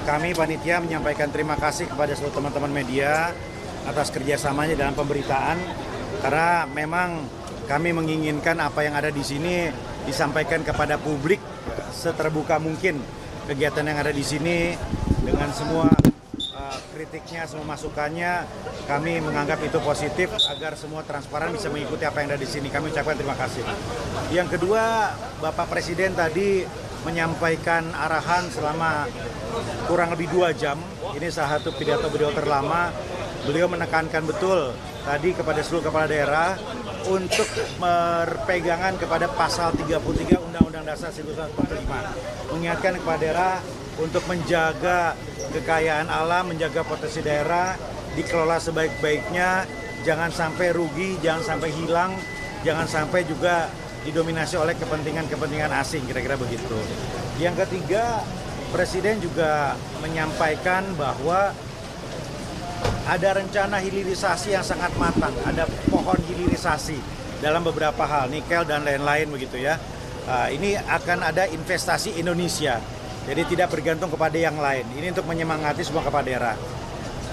kami panitia menyampaikan terima kasih kepada seluruh teman-teman media atas kerjasamanya dalam pemberitaan, karena memang kami menginginkan apa yang ada di sini disampaikan kepada publik seterbuka mungkin. Kegiatan yang ada di sini dengan semua kritiknya, semua masukannya, kami menganggap itu positif agar semua transparan bisa mengikuti apa yang ada di sini. Kami ucapkan terima kasih. Yang kedua, Bapak Presiden tadi menyampaikan arahan selama kurang lebih 2 jam. Ini salah satu pidato beliau terlama. Beliau menekankan betul tadi kepada seluruh kepala daerah untuk berpegangan kepada pasal 33 Undang-Undang Dasar 1945. Mengingatkan kepada daerah untuk menjaga kekayaan alam, menjaga potensi daerah, dikelola sebaik-baiknya, jangan sampai rugi, jangan sampai hilang, jangan sampai juga didominasi oleh kepentingan-kepentingan asing, kira-kira begitu. Yang ketiga, Presiden juga menyampaikan bahwa ada rencana hilirisasi yang sangat matang, ada pohon hilirisasi dalam beberapa hal, nikel dan lain-lain begitu ya. Ini akan ada investasi Indonesia, jadi tidak bergantung kepada yang lain. Ini untuk menyemangati semua kepala daerah.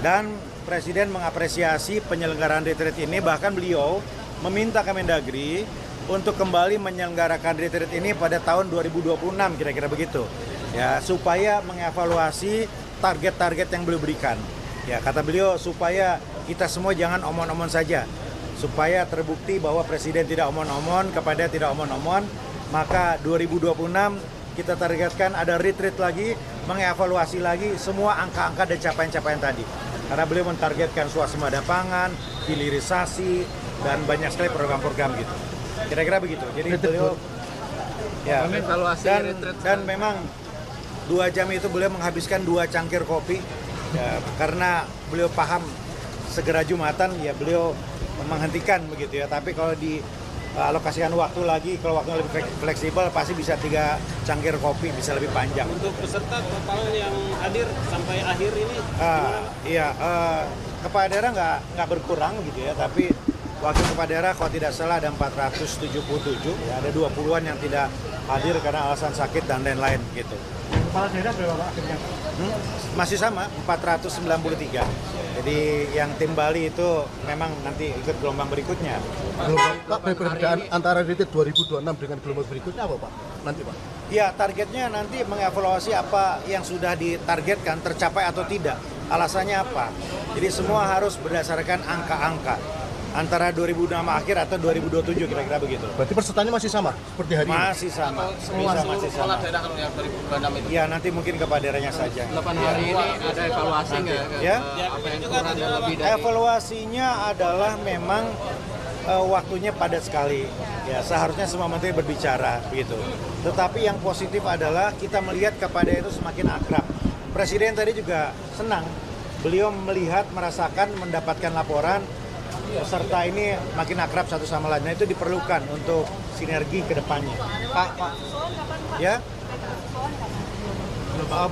Dan Presiden mengapresiasi penyelenggaraan retreat ini, bahkan beliau meminta Kemendagri untuk kembali menyelenggarakan retreat ini pada tahun 2026, kira-kira begitu. Ya, supaya mengevaluasi target-target yang beliau berikan. Ya, kata beliau supaya kita semua jangan omon-omon saja. Supaya terbukti bahwa Presiden tidak omon-omon, kepada tidak omon-omon, maka 2026 kita targetkan ada retreat lagi, mengevaluasi lagi semua angka-angka dan capaian-capaian tadi. Karena beliau mentargetkan swasembada pangan, hilirisasi, dan banyak sekali program-program gitu. Kira-kira begitu. Jadi beliau ya, dan memang 2 jam itu beliau menghabiskan 2 cangkir kopi. Ya, karena beliau paham segera Jumatan, ya beliau menghentikan begitu ya. Tapi kalau dialokasikan waktu lagi, kalau waktunya lebih fleksibel, pasti bisa 3 cangkir kopi, bisa lebih panjang. Untuk peserta total yang hadir sampai akhir ini? Kepala daerah nggak berkurang gitu ya, tapi wakil kepala daerah kalau tidak salah ada 477, ya, ada 20-an yang tidak hadir karena alasan sakit dan lain-lain gitu. Kepala daerah berapa Pak akhirnya? Masih sama, 493. Jadi yang tim Bali itu memang nanti ikut gelombang berikutnya. Pak, perbedaan antara retreat 2026 dengan gelombang berikutnya apa Pak? Nanti Pak? Ya, targetnya nanti mengevaluasi apa yang sudah ditargetkan tercapai atau tidak. Alasannya apa? Jadi semua harus berdasarkan angka-angka. Antara 2026 akhir atau 2027, kira-kira begitu. Berarti pesertanya masih sama seperti hari ini? Masih sama. Semua seluruh kepala daerah kalau yang 2026 itu? Ya, nanti mungkin kepala daerahnya saja. 8 hari ini ada evaluasi nggak? Ya? Apa yang kurang dan lebih dari? Evaluasinya adalah memang waktunya padat sekali. Ya, seharusnya semua menteri berbicara begitu. Tetapi yang positif adalah kita melihat kepala daerah itu semakin akrab. Presiden tadi juga senang. Beliau melihat, merasakan, mendapatkan laporan peserta ini makin akrab satu sama lain. Nah, itu diperlukan untuk sinergi ke depannya. Pak. Ya?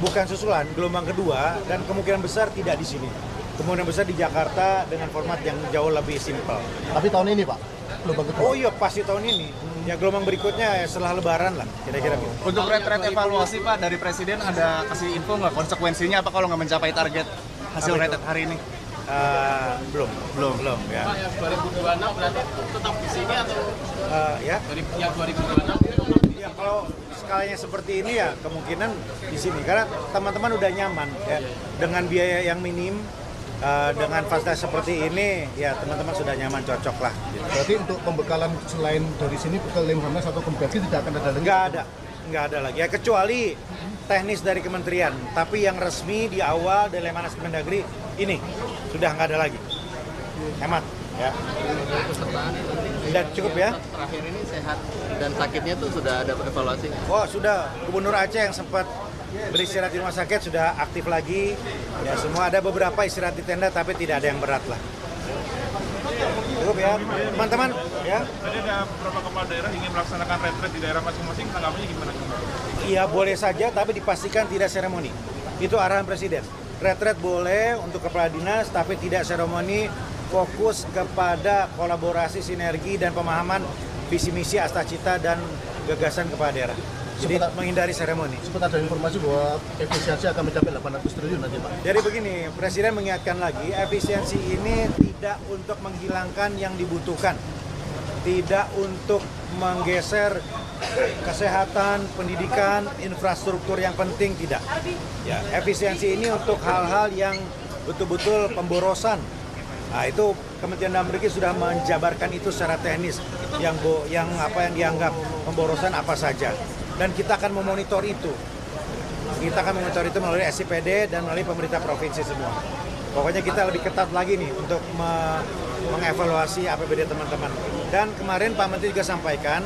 Bukan susulan, gelombang kedua, dan kemungkinan besar tidak di sini. Kemungkinan besar di Jakarta dengan format yang jauh lebih simpel. Tapi tahun ini Pak, gelombang kedua? Oh iya, pasti tahun ini. Ya, gelombang berikutnya ya setelah Lebaran lah, kira-kira gitu. Untuk retret evaluasi Pak dari Presiden ada kasih info nggak konsekuensinya apa kalau nggak mencapai target hasil retret hari ini? Belum ya. Pak, yang 2026 berarti tetap di sini atau Ya. yang 2026 itu? Ya, kalau skalanya seperti ini ya kemungkinan di sini karena teman-teman udah nyaman ya dengan biaya yang minim, dengan fasilitas seperti ini ya teman-teman sudah nyaman, cocok lah gitu. Berarti untuk pembekalan selain dari sini ke Lemhanas atau Kemendagri tidak akan ada lagi? Nggak ada lagi ya, kecuali teknis dari kementerian, tapi yang resmi di awal dari Lemhanas Kemendagri ini sudah nggak ada lagi. Hemat ya. Dan cukup ya. Terakhir ini sehat dan sakitnya tuh sudah ada evaluasi? Oh, sudah. Gubernur Aceh yang sempat beristirahat di rumah sakit sudah aktif lagi. Ya, semua ada beberapa istirahat di tenda tapi tidak ada yang berat lah. Cukup ya, teman-teman ya. Tadi ada beberapa kepala daerah ingin melaksanakan retret di daerah masing-masing, tanggapannya gimana? Iya, boleh saja tapi dipastikan tidak seremoni. Itu arahan Presiden. Retret boleh untuk kepala dinas tapi tidak seremoni, fokus kepada kolaborasi, sinergi dan pemahaman visi misi, Astacita dan gagasan kepala daerah. Jadi menghindari seremoni. Sempat ada informasi bahwa efisiensi akan mencapai 800 triliun nanti Pak. Jadi begini, Presiden mengingatkan lagi, efisiensi ini tidak untuk menghilangkan yang dibutuhkan, tidak untuk menggeser kesehatan, pendidikan, infrastruktur yang penting, tidak. Ya, efisiensi ini untuk hal-hal yang betul-betul pemborosan. Nah, itu Kementerian Dalam Negeri sudah menjabarkan itu secara teknis yang dianggap pemborosan apa saja. Dan kita akan memonitor itu. Kita akan memonitor itu melalui SIPD dan melalui pemerintah provinsi semua. Pokoknya kita lebih ketat lagi nih untuk mengevaluasi APBD teman-teman. Dan kemarin Pak Menteri juga sampaikan,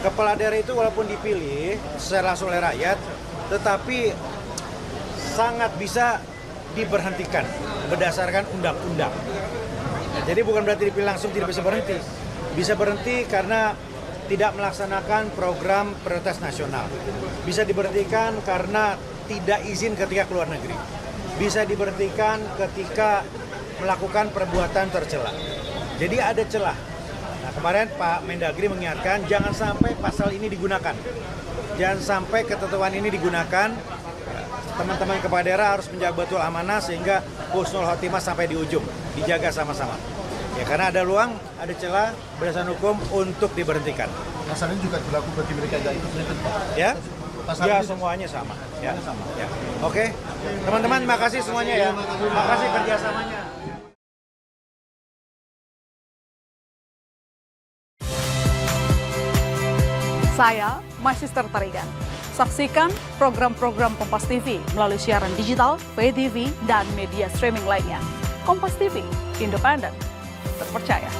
kepala daerah itu walaupun dipilih secara langsung oleh rakyat, tetapi sangat bisa diberhentikan berdasarkan undang-undang. Jadi bukan berarti dipilih langsung tidak bisa berhenti. Bisa berhenti karena tidak melaksanakan program prioritas nasional. Bisa diberhentikan karena tidak izin ketika keluar negeri. Bisa diberhentikan ketika melakukan perbuatan tercela. Jadi ada celah. Nah, kemarin Pak Mendagri mengingatkan jangan sampai pasal ini digunakan. Jangan sampai ketentuan ini digunakan. Teman-teman kepala daerah harus menjaga betul amanah sehingga husnul khotimah sampai di ujung. Dijaga sama-sama. Ya, karena ada ruang, ada celah berdasarkan hukum untuk diberhentikan. Pasal ini juga berlaku bagi mereka yang ikut rated Pak. Ya? Pasal Ya, ini semuanya sama. Ya. Ya. Oke. Teman-teman, makasih semuanya ya. Makasih kerjasamanya. Saya Magister Tarigan. Saksikan program-program Kompas TV melalui siaran digital, pay TV, dan media streaming lainnya. Kompas TV, independen, terpercaya.